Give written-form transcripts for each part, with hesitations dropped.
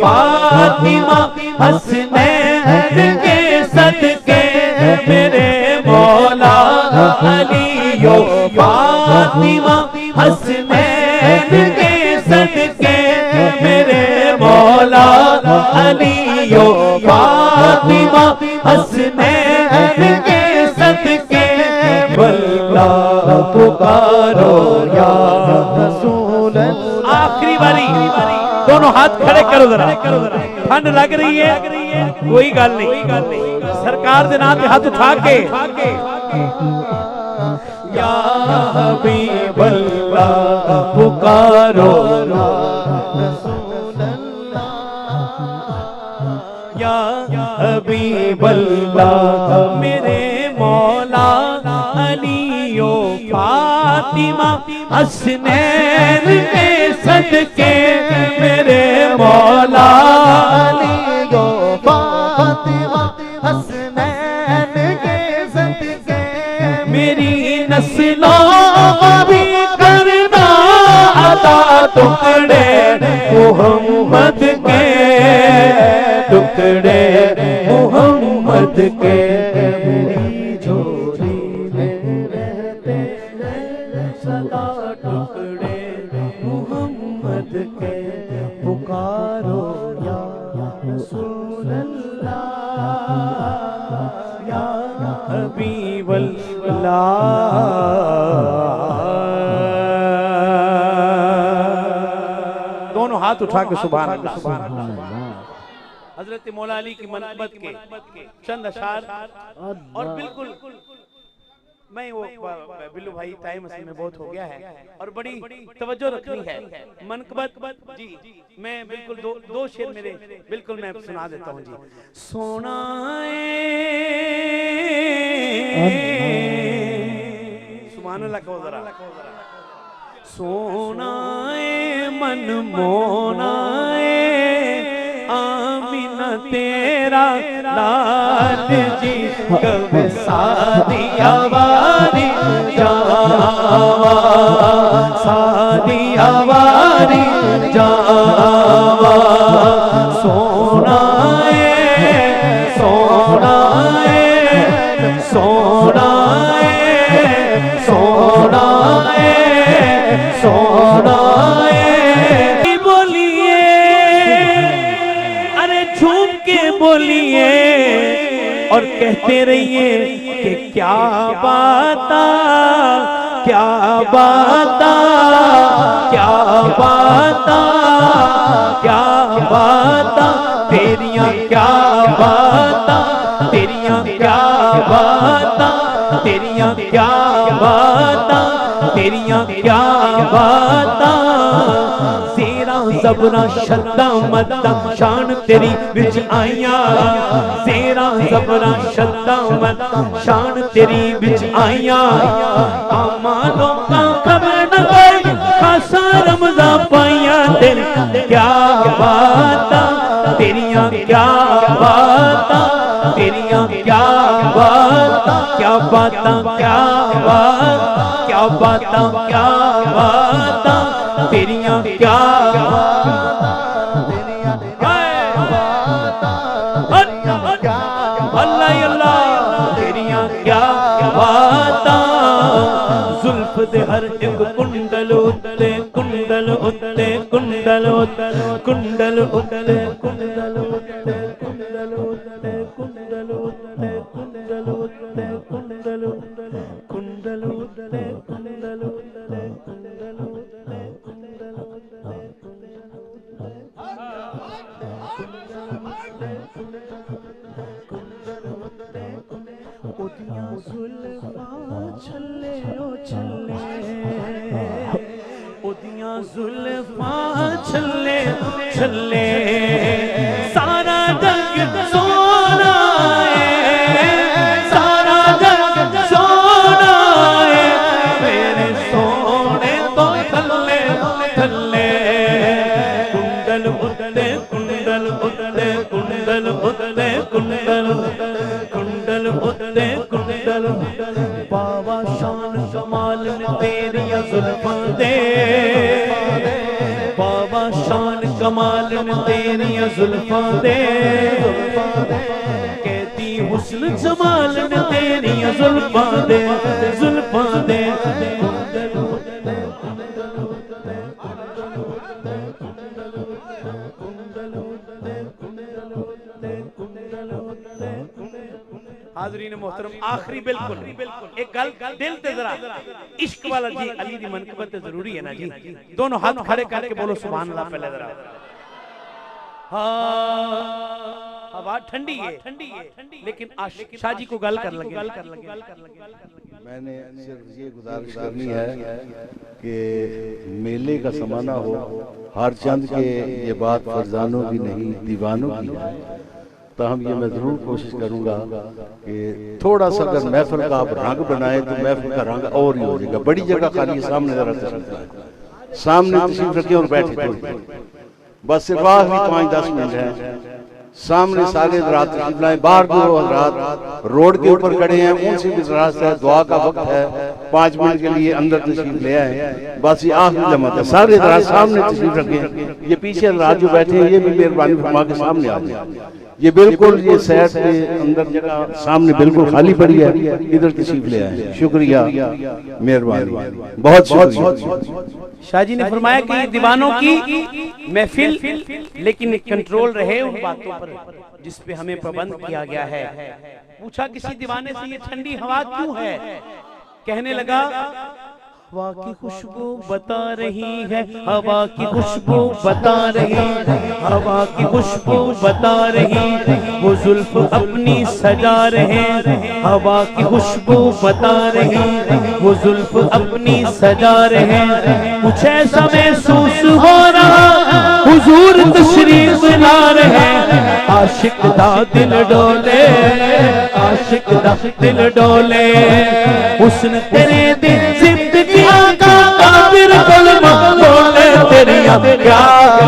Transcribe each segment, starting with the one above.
फातिमा हसनैन के सदके मेरे मौला अलियो फातिमा हसनैन के सदके मेरे मौला अलियो फातिमा हसनैन के सदके बल्ला पुकारो या रसूल। आखिरी बारी दोनों हाथ खड़े करो जरा, ठंड लग रही है कोई गल नहीं, सरकार दे नाम पे हाथ उठा के या हबीब अल्लाह पुकारो या हबीब अल्लाह मेरे मौला अलियो फातिमा हसनैन के सदके मेरे मौला अलियो फातिमा हसनैन के सदके मेरी नस्लों भी करना अता टुकड़े मोहम्मद के, टुकड़े मोहम्मद के मेरी झोली में रहते हैं सदा टुकड़े मोहम्मद के पुकारो या रसूल अल्लाह या हबीब अल्लाह। दोनों हाथ उठा के सुभान अल्लाह। हजरत मौला अली की मनक़बत के चंद अशार और बिल्कुल मैं वो बिल्लू भाई टाइम असल में बहुत हो गया है और बड़ी तवज्जो रखनी है मनक़बत जी। मैं बिल्कुल दो शेर मेरे बिल्कुल मैं सुना देता हूँ जी। सोना सुभान अल्लाह कहो जरा। सोना मन मोना आमीना तेरा लाल जी कब सादिया वारी जावा, सादिया वारी जावा। सोना सोना सोना सोना सोना बोलिए, अरे झूम के बोलिए और कहते रहिए कि क्या बाता क्या बाता क्या बाता क्या बाता तेरियां क्या बाता तेरियां क्या बाता तेरियां क्या बाता तेरियां क्या बाता। सेरा ज़बरा शद्दा मद्दा शान तेरी विच आइयां, सेरा ज़बरा शद्दा मद्दा शान तेरी विच आइयां। आमा लोकां खबर न कोई खासा रमज़ा पाइयां तेरी क्या बाता तेरियां क्या बाता तेरियां क्या बाता क्या बाता क्या बाता क्या बाता क्या बाता तेरियां क्या अल्लाह अल्लाह तेरियां क्या बाता। जुल्फ दे हर एक कुंडल उतले कुंडल उतले कुंडल उतले कुंडल उतले कुंडल उतले कुंडल उतले कुंडल उतले कुंडल उतले कुंडल उतले कुंडल उतले कुंडल उतले कुंडल उतले कुंडल उदियां जुल्फां छल्ले ओ छल्ले उदियां जुल्फां छल्ले छल्ले सारा जग सोना है सारा जग सोना है मेरे सोने तो थल्ले थल्ले कुंडल उतले कुंडल उतले कुंडल उतले कुंडल कुंडल उतले कुंडल बाबा शान कमाल ने तेरिया जुल्फां दे बाबा शान कमाल तेरिया जुल्फां दे, कहती हुस्न जमाल तेरिया जुल्फां दे, जुल्फां दे। हाज़रीन मोहतरम, आखिरी बिल्कुल एक गल दिल ते जरा इश्क वाला जी अली दी मनकबत जरूरी है ना जी। दोनों हाथ खड़े करके बोलो सुभान अल्लाह पहले जरा। हवा ठंडी है लेकिन शाह जी को गल कर लगे। मैंने सिर्फ ये गुजारिश करनी है कि मेले का समाना हो, हर चंद के ये बात फरजानों की नहीं दीवानों की है। ताहम ये मैं जरूर कोशिश करूंगा कि थोड़ा सा अगर महफिल का आप रंग बनाए तो महफिल का रंग और ही हो जाएगा। बड़ी जगह खाली सामने जरा तशरीफ लाए, सामने तशरीफ रखे और बैठे थोड़ी, बस सिर्फ आखिरी 5-10 मिनट है। सामने सारे रात तशरीफ लाए, बाहर जो रात रोड के ऊपर खड़े हैं उनसे भी रास्ता है, दुआ का वक्त है, 5 मिनट के लिए अंदर तशरीफ ले आए। बस ये आखिरी जमात है, सारे रात सामने तशरीफ रखें। ये पीछे रात जो बैठे हैं ये भी मेहरबानी फरमा के सामने आ जाए। ये बिल्कुल ये शहर के अंदर जगह सामने बिल्कुल खाली पड़ी है, इधर तशरीफ ले आए। शुक्रिया, मेहरबानी, बहुत शुक्रिया। शाह जी ने फरमाया कि दीवानों की महफिल, लेकिन कंट्रोल रहे उन बातों पर जिस पे हमें पाबंद किया गया है। पूछा किसी दीवाने से ये ठंडी हवा क्यों है? कहने लगा हवा की खुशबू बता रही है, हवा की खुशबू बता रही, हवा की खुशबू बता रही, वो जुल्फ अपनी सजा रहे। हवा की खुशबू बता रही, वो जुल्फ अपनी सजा रहे। कुछ ऐसा महसूस हो रहा हुजूर तशरीफ ला रहे। आशिक दा दिल डोले, आशिक दा दिल डोले, हुस्न तेरे दिल जिंदगियां का काबिर कलमा बोले। तेरियां क्या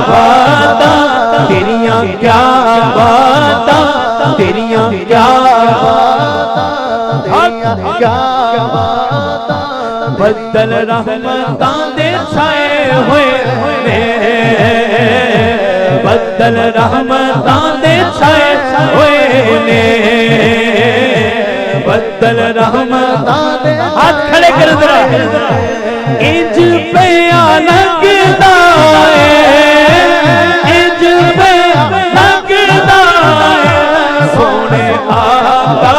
बाता, तेरियां क्या बाता, तेरियां क्या बदल रहमतां दे छाए हुए ने, बदल रहमतां दे छाए हुए ने, बदल रहमतां दे। हाथ खड़े कर जरा, इंज पे लगदा है, इंज पे लगदा है, सोने आका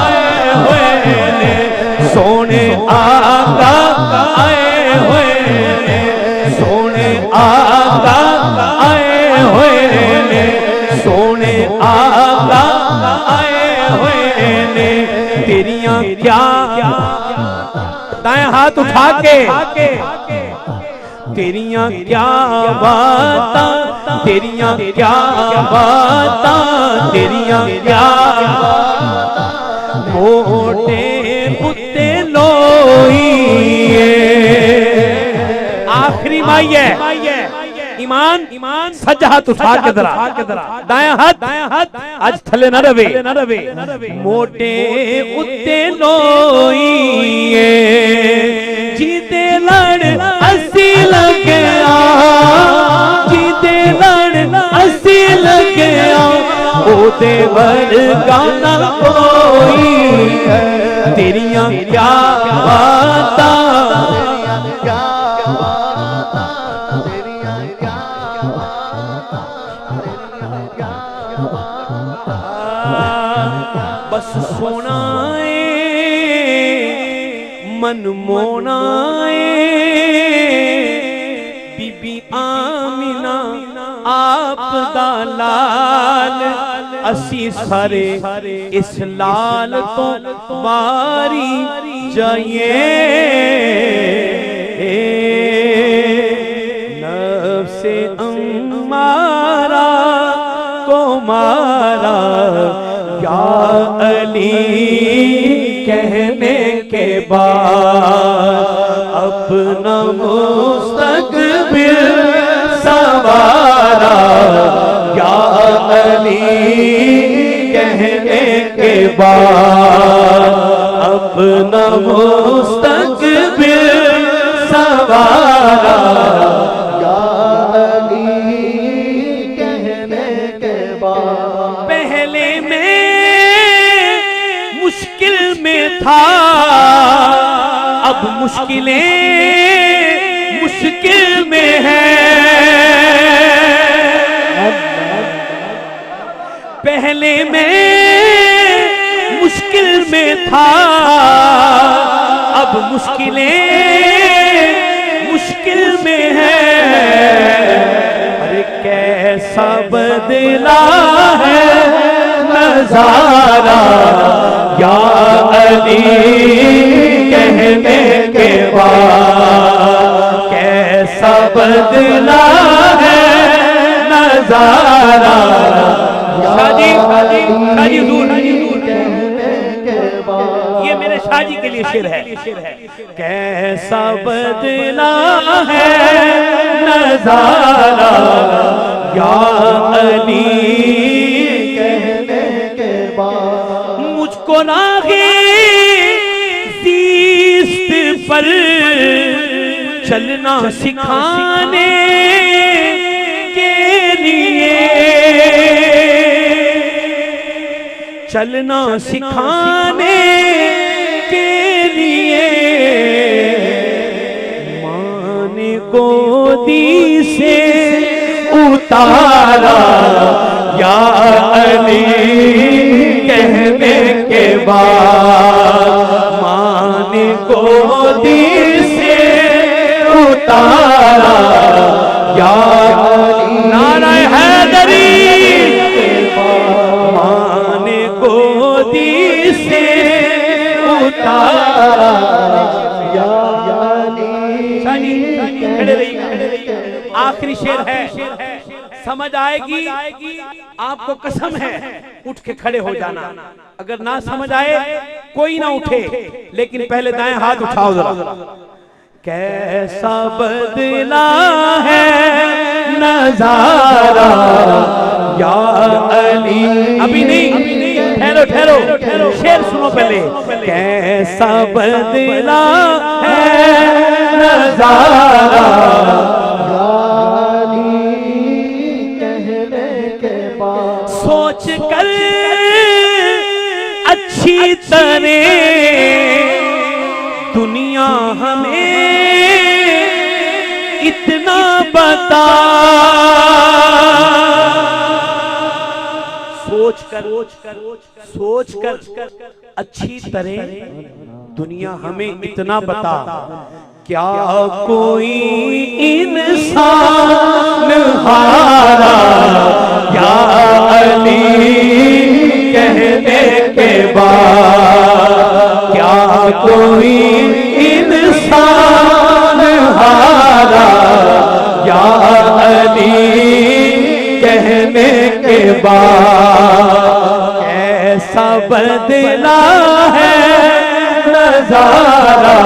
आए हुए ने, सोने आका आए हुए ने, सोने आका आए हुए ने, सोने आका आए हुए ने। तेरियां क्या, दाएं हाथ उठा के, तेरियां क्या बाता, तेरियां क्या बाता, तेरियां क्या मोटे कुत्ते लोइए। आखिरी माई है ईमान, सज्जा हाथ उठा के दरा, दाया हाथ आज थले न रवे। मोटे कुत्ते लोइए, जीते लड़ हसी लगया, जीते लड़ हसी लगया, ओते वर्गा ना कोई। तेरियां क्या बाता, बस सोना मन मोना बीबी आमिना आप दा लाल, असी सारे इस लाल तो बारी जाइए। नफ्से अम्मारा को मारा या अली कहने के बाद, अपना मुस्तकबिल सवारा या अली कहने के बाद, अपना मुस्तकबिल सवारा या अली बाद पहले में मुश्किल में था, अब मुश्किलें मुश्किल में है। पहले में मुश्किल में था, अब मुश्किलें मुश्किल में है। अरे कैसा बदला है नजारा या अली कहने के बाद, कैसा बदला है नजारा। शादी शादी दूर, ये मेरे शादी के लिए शेर है। कैसा बदला है नजारा या अली कहने के बाद मुझको रागे जीस्त पर चलना सिखाने के लिए, चलना सिखाने के लिए माँ ने गोदी से उतारा या अली कहने के बाद, माँ ने गोदी से उतारा या अली नाराए हैदरी, माँ ने गोदी से उतारा या अली। खड़े रहिए, आखिरी शेर है, समझ आएगी आपको कसम है, उठ के खड़े हो जाना। अगर ना समझ आए कोई ना उठे, लेकिन पहले दाएं हाथ उठाओ जरा। कैसा बदला है नजारा या अली। अभी नहीं, ठहरो, शेर सुनो पहले। कैसा बदला है नजारा सोच कर अच्छी तरह दुनिया हमें इतना बता, सोच कर अच्छी तरह दुनिया हमें इतना बता, क्या कोई इंसान हारा या अली कहने के बाद, क्या कोई इंसान हारा या अली कहने के बाद, ऐसा बदला है नजारा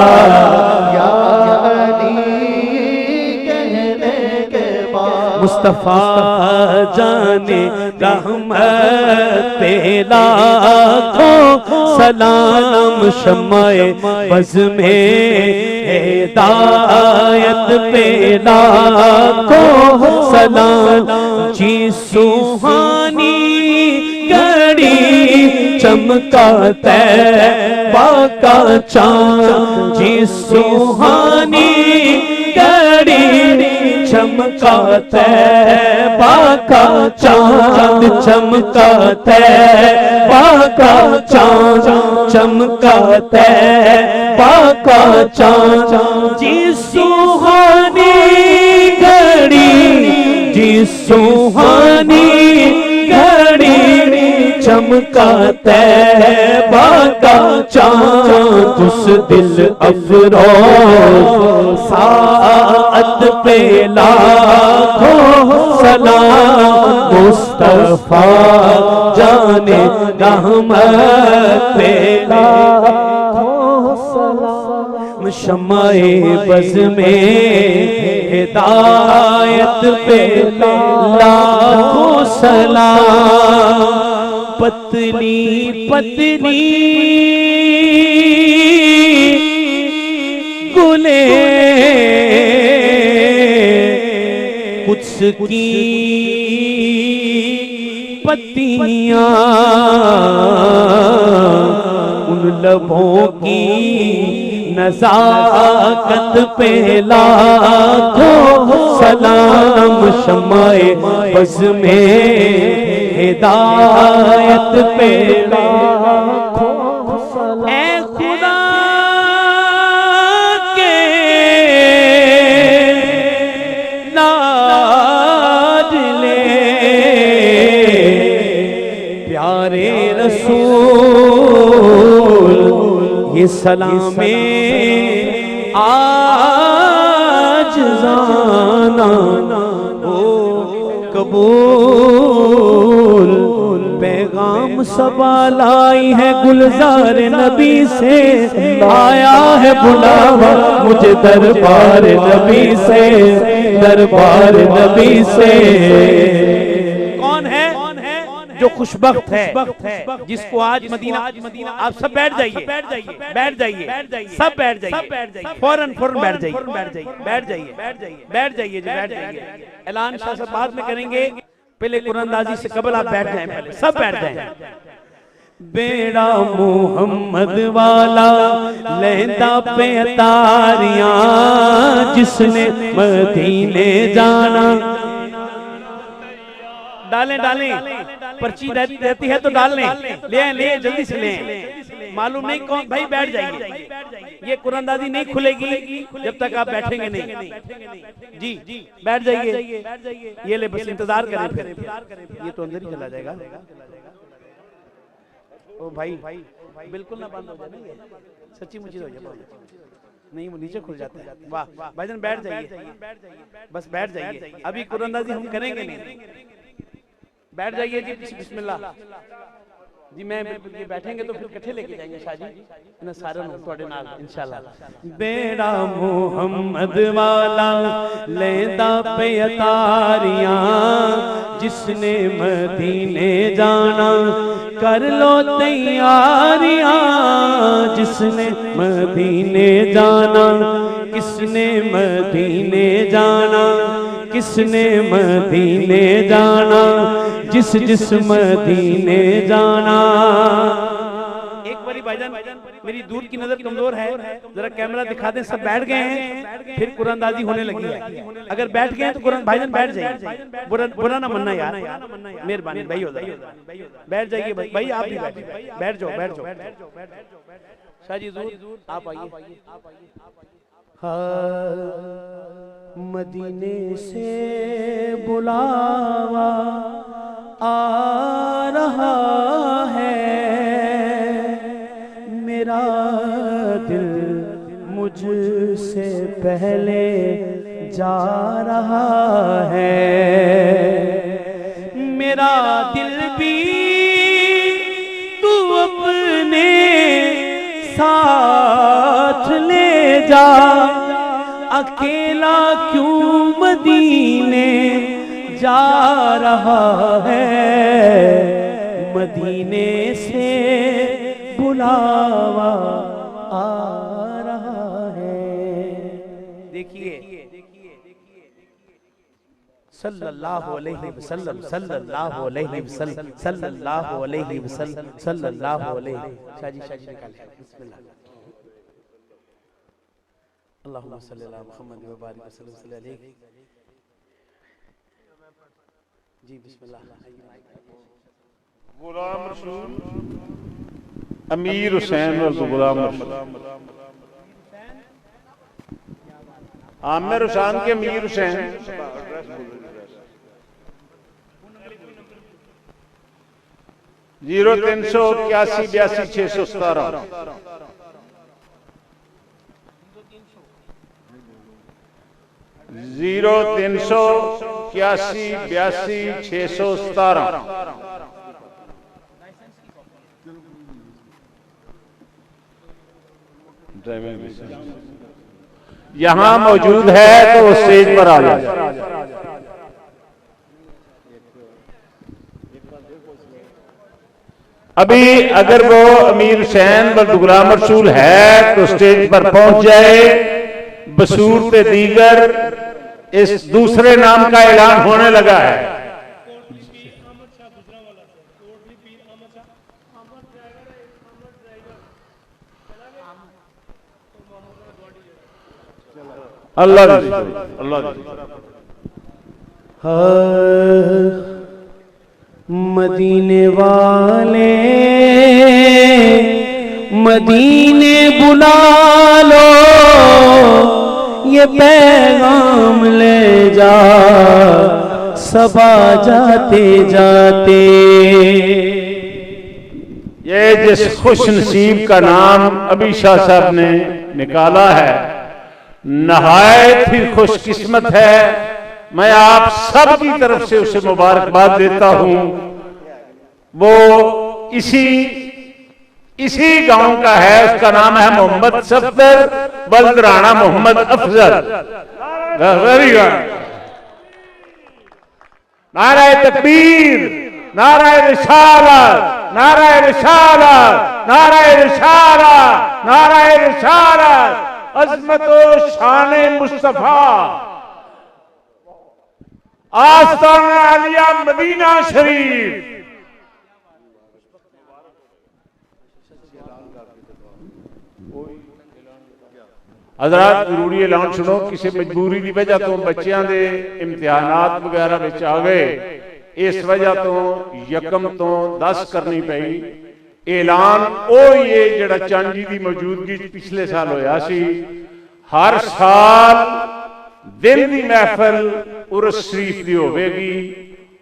मुस्तफा जाने रहमत पे लाखों सलाम, शम्माए बज़ में हिदायत पे लाखों सलाम। जी सुहानी घड़ी चमका तैबा का चाँद, जी सुहानी घड़ी चमका तैबा का चाँद, चमका तैबा का चाँद, चमका तैबा का चाँद। जी सुहानी घड़ी, जी सुहानी घड़ी चमका तैबा का चाँद। उस दिल अफरोज साअत पे लाखों सलाम, मुस्तफा जाने रहमत पे लाखों सलाम। शम्माए बज़ में हिदायत पे लाखों सलाम। पतली पतली गुले कुछ की पत्तियां उन लबों की नज़ाकत पे लाखों सलाम, शमाए बज़ में हिदायत पे लाखों सलाम। ऐ खुदा के लाडले प्यारे रसूल, ये सलामे आज जाना हो कबूल। पैगाम सबा लाई है गुलजार नबी से, आया है बुलावा मुझे दरबार नबी से, दरबार नबी से। कौन है जो खुशबख्त है, जिसको आज मदीना, आप सब बैठ जाइए, बैठ जाइए, बैठ जाइए, सब बैठ जाइए, फौरन फौरन बैठ जाइए, बैठ जाइए, बैठ जाइए, बैठ जाइए, बैठ जाइए। ऐलान शाह साहब बाद में करेंगे, पहले कुरानदाजी से कबल आप बैठ जाएं, पहले सब बैठ जाएं। बेड़ा मोहम्मद वाला लहदा पे तारियां, जिसने मदीने जाना। डालें डालें, पर्ची रहती है तो डाल लें, ले जल्दी से लें। मालूम नहीं कौन भाई, बैठ जाइए, ये कुरानदाजी नहीं खुलेगी जब तक आप बैठेंगे नहीं। जी बैठ जाइए, ये ले, बस इंतजार करें फिर, ये तो अंदर ही चला जाएगा। ओ भाई बिल्कुल ना बंद हो जाए, नहीं सच्ची मुझे हो जाए, नहीं वो नीचे खुल जाता है। वाह भाईजान बैठ जाइए, बस बैठ जाइए, अभी कुरानदाजी हम करेंगे नहीं, बैठ जाइए जी। बिस्मिल्लाह जी, मैं ये बैठेंगे तो फिर इकट्ठे लेके जाएंगे शाजी ना सारे थोड़े नाल इंशाल्लाह। बेड़ा मोहम्मद वाला लेंदा पे तारियां, जिसने मदीने जाना कर लो तैयारियां, जिसने मदीने जाना, किसने मदीने जाना, किसने मदीने जाना, जिस जिस मदीने जाना। एक बारी भाईजान, मेरी दूर की नजर कमजोर है, जरा कैमरा दिखा दें। सब बैठ गए हैं, फिर कुरानदाजी होने लगी है। अगर बैठ गए हैं तो कुरान भाईजान बैठ जाइए, बुरा ना मनना यार, मेहरबानी भाई हो जाए, बैठ जाइए भाई, आप भी बैठ जाओ, बैठ जाओ। शाहजी आप आइए। मदीने से बुलावा आ रहा है, मेरा दिल मुझसे पहले जा रहा है, मेरा दिल भी तू अपने साथ ले जा, अकेला क्यों मदीने जा रहा है, मदीने से बुलावा आ रहा है। देखिए सल्लल्लाहु अलैहि वसल्लम, सल्लल्लाहु अलैहि वसल्लम, सल्लल्लाहु अलैहि वसल्लम, सल्लल्लाहु अलैहि। शाजी निकालिए, बिस्मिल्लाह। अल्लाहुम्मा सल्ली अला मुहम्मद व बारिक वसल्लम अलैहि। जी बिस्मिल्लाह। गुलाम रसूल अमीर हुसैन और गुलाम रसूल, आमिर हुसैन के अमीर हुसैन, 0381828617 0381828617। यहां मौजूद है तो स्टेज पर आ जाए। अभी अगर वो अमीर हुसैन व गुलाम रसूल है तो स्टेज पर पहुंच जाए। बसूरत दीगर इस दूसरे नाम का ऐलान होने लगा है। अल्लाह अल्लाह मदीने वाले मदीने बुला लो, ये पैगाम ले जा सबा जाते जाते। ये जिस खुश नसीब का नाम अभी शाह साहब ने निकाला है, नहायत ही खुशकिस्मत है। मैं आप सब की तरफ से उसे मुबारकबाद देता हूं। वो इसी गांव का है, उसका नाम है मोहम्मद सफदर बल्द राणा मोहम्मद अफजल। Very good. नाराए तकबीर, नाराए रिसालत, नाराए रिसालत, नाराए रिसालत, नाराए रिसालत। अज़मत व शान मुस्तफा आस्ताना आलिया मदीना शरीफ। हज़रात जरूरी ऐलान सुनो। किसी मजबूरी की वजह तो बच्चों के इम्तिहानात वगैरह विच आ गए, इस वजह तो यकम तो 10 करनी पई। ऐलान ये जड़ा चंद जी की मौजूदगी पिछले साल होया सी। हर साल दिन की महफिल उर्स शरीफ की होगी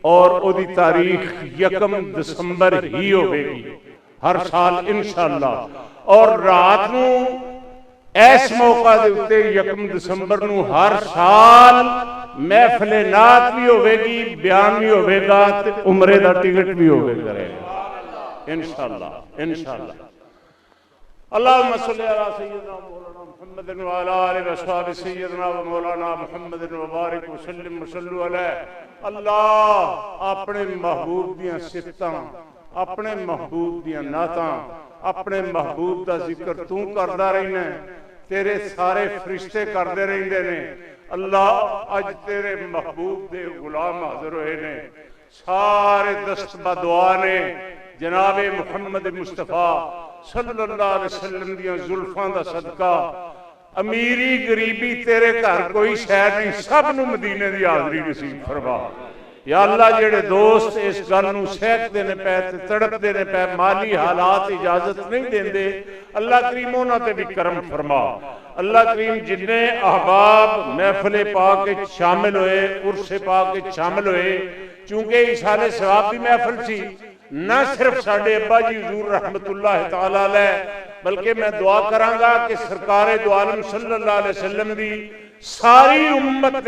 और ओदी तारीख 1 दिसंबर ही होगी हर साल इंशाअल्लाह। और रात नू इस मौका दे उत्ते 1 दिसंबर नू हर साल महफिल नात भी होगी, बयान भी होगा, उमरे का टिकट भी होगा इंशाअल्लाह इंशाअल्लाह। अल्लाहुम्मा सल्ली अला सय्यिदना मौलाना मुहम्मद व अला आलिहि व अस्हाबि सय्यिदना व मौलाना मुहम्मद व बारिक व सल्लिम व सल्लु अलैहि। अल्लाह अपने महबूब दियां सिफतां, अपने महबूब दियां नातां, अपने महबूब दा जिक्र तू करदा रहना, तेरे सारे फरिश्ते करते रहंदे ने। अल्लाह अज तेरे महबूब दे गुलाम हाजिर होए ने, सारे दस्त बदुआ ने जनाबे मुहम्मद मुस्तफा सल्लल्लाहु अलैहि वसल्लम दियां जुल्फां दा सदका। अमीरी गरीबी तेरे घर कोई शहर नहीं, सब नूं मदीने दी हाज़री नसीब फरमा। या अल्लाह जेड़े दोस्त इस गल नूं सहकदे ने पै ते तड़पदे ने पै, माली हालात इजाजत नहीं देंदे, अल्लाह करीम उन्हां ते भी करम फरमा। अल्लाह करीम जिन्ने अहबाब महफिले पाक शामिल होए, उर्से पाक शामिल होए, चूंकि इसाले सवाब की महफिल सी, न सिर्फ साडे अब्बा जी हुजूर रहमतुल्लाह तआला अलैह, बल्कि मैं दुआ करांगा कि सरकारे दो आलम सल्लल्लाहु अलैहि वसल्लम दी सारी उम्मत